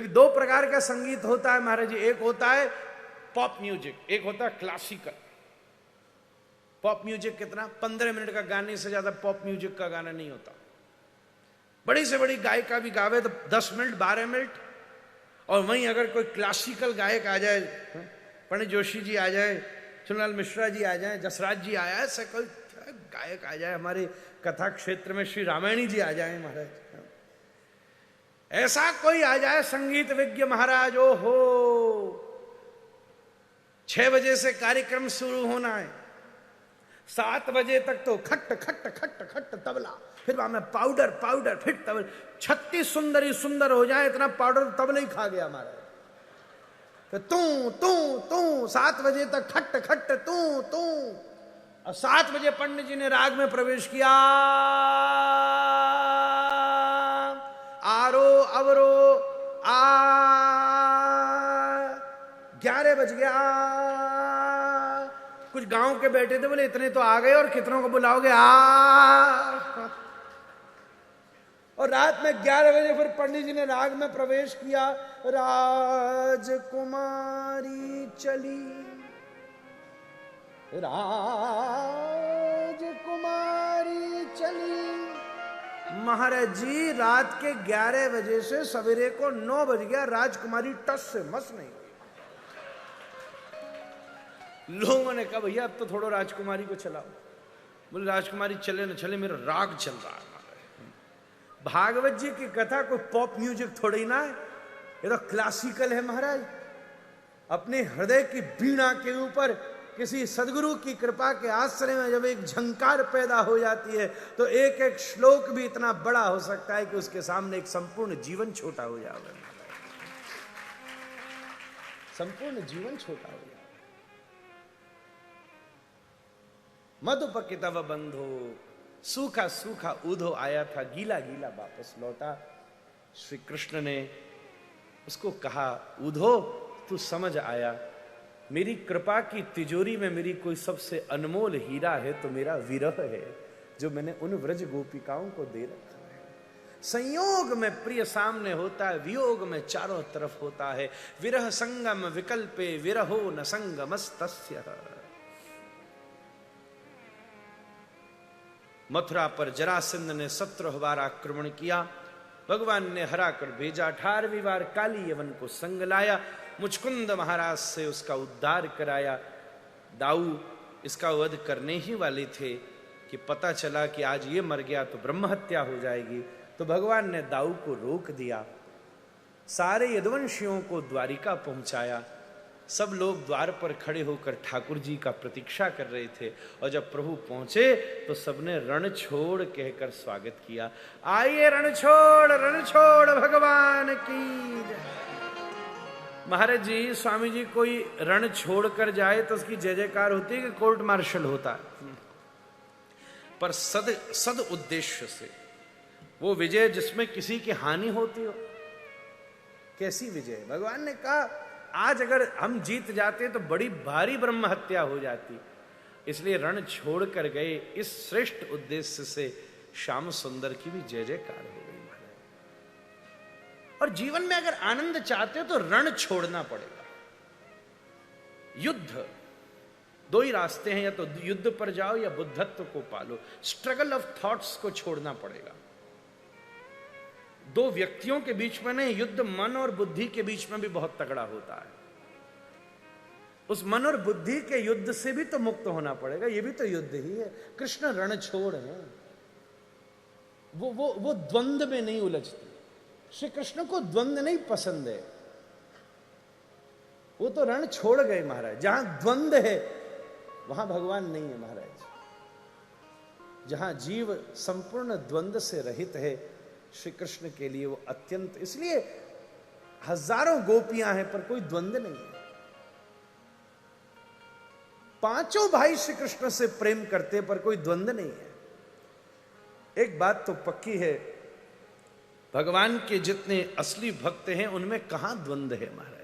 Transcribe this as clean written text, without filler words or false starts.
दो प्रकार का संगीत होता है महाराज जी, एक होता है पॉप म्यूजिक, एक होता है क्लासिकल। पॉप म्यूजिक कितना, 15 मिनट का गाने से ज्यादा पॉप म्यूजिक का गाना नहीं होता। बड़ी से बड़ी गायिका भी गावे तो 10 मिनट 12 मिनट, और वहीं अगर कोई क्लासिकल गायक आ जाए, पंडित जोशी जी आ जाए, चुनलाल मिश्रा जी आ जाए, जसराज जी आया, ऐसा कोई गायक आ जाए, हमारे कथा क्षेत्र में श्री रामायणी जी आ जाए महाराज, ऐसा कोई आ जाए संगीत विज्ञ महाराज, ओ हो 6 बजे से कार्यक्रम शुरू होना है, 7 बजे तक तो खट खट खट खट तबला, फिर वहां में पाउडर पाउडर, फिर तबला, 36 सुंदरी सुंदर हो जाए, इतना पाउडर तबला ही खा गया हमारा। तो तू 7 बजे तक खट खट तू, और 7 बजे पंडित जी ने राग में प्रवेश किया, आरो अवरो आ, 11 बज गया। कुछ गांव के बैठे थे, बोले इतने तो आ गए और कितनों को बुलाओगे, आ। और रात में 11 बजे फिर पंडित जी ने राग में प्रवेश किया, राजकुमारी चली, राजकुमारी चली। महाराज जी रात के 11 बजे से सवेरे को 9 बज गया, राजकुमारी टस से मस नहीं। लोगों ने कहा भैया अब तो थोड़ा राजकुमारी को चलाओ। बोले राजकुमारी चले न चले, मेरा राग चल रहा है। भागवत जी की कथा कोई पॉप म्यूजिक थोड़ी ना है, ये तो क्लासिकल है महाराज। अपने हृदय की बीणा के ऊपर किसी सदगुरु की कृपा के आश्रय में जब एक झंकार पैदा हो जाती है, तो एक एक श्लोक भी इतना बड़ा हो सकता है कि उसके सामने एक संपूर्ण जीवन छोटा हो जाएगा, संपूर्ण जीवन छोटा हो जाएगा। मधुपकितव बंधो, सूखा सूखा ऊधो आया था, गीला गीला वापस लौटा। श्री कृष्ण ने उसको कहा, ऊधो तू समझ आया, मेरी कृपा की तिजोरी में मेरी कोई सबसे अनमोल हीरा है तो मेरा विरह है, जो मैंने उन व्रज गोपिकाओं को दे रखा है। संयोग में प्रिय सामने होता है, वियोग में चारों तरफ होता है। विरह संगम विकल्पे विरहो न संगमस्तस्य। मथुरा पर जरासंध ने 17 बार आक्रमण किया, भगवान ने हरा कर भेजा। 18वीं बार काली यवन को संग लाया, मुचकुंद महाराज से उसका उद्धार कराया। दाऊ इसका वध करने ही वाले थे कि पता चला कि आज ये मर गया तो ब्रह्म हत्या हो जाएगी, तो भगवान ने दाऊ को रोक दिया। सारे यदुवंशियों को द्वारिका पहुंचाया। सब लोग द्वार पर खड़े होकर ठाकुर जी का प्रतीक्षा कर रहे थे, और जब प्रभु पहुंचे तो सबने रण छोड़ कहकर स्वागत किया। आइए रण छोड़ भगवान की। महाराज जी स्वामी जी कोई रण छोड़ कर जाए तो उसकी जय जयकार होती है कि कोर्ट मार्शल होता है, पर सद उद्देश्य से वो विजय जिसमें किसी की हानि होती हो, कैसी विजय। भगवान ने कहा आज अगर हम जीत जाते तो बड़ी भारी ब्रह्म हत्या हो जाती, इसलिए रण छोड़ कर गए। इस श्रेष्ठ उद्देश्य से श्याम सुंदर की भी जय जयकार हो गई महाराज। और जीवन में अगर आनंद चाहते हो तो रण छोड़ना पड़ेगा। युद्ध, 2 ही रास्ते हैं, या तो युद्ध पर जाओ या बुद्धत्व को पालो। स्ट्रगल ऑफ थॉट्स को छोड़ना पड़ेगा। 2 व्यक्तियों के बीच में नहीं, युद्ध मन और बुद्धि के बीच में भी बहुत तगड़ा होता है। उस मन और बुद्धि के युद्ध से भी तो मुक्त होना पड़ेगा, ये भी तो युद्ध ही है। कृष्ण रण छोड़ है, वो द्वंद्व में नहीं उलझते। श्री कृष्ण को द्वंद्व नहीं पसंद है, वो तो रण छोड़ गए महाराज। जहां द्वंद्व है वहां भगवान नहीं है महाराज। जहां जीव संपूर्ण द्वंद्व से रहित है, श्री कृष्ण के लिए वो अत्यंत, इसलिए हजारों गोपियां हैं पर कोई द्वंद्व नहीं है। 5 भाई श्री कृष्ण से प्रेम करते पर कोई द्वंद्व नहीं है। एक बात तो पक्की है, भगवान के जितने असली भक्त हैं उनमें कहां द्वंद्व है महाराज।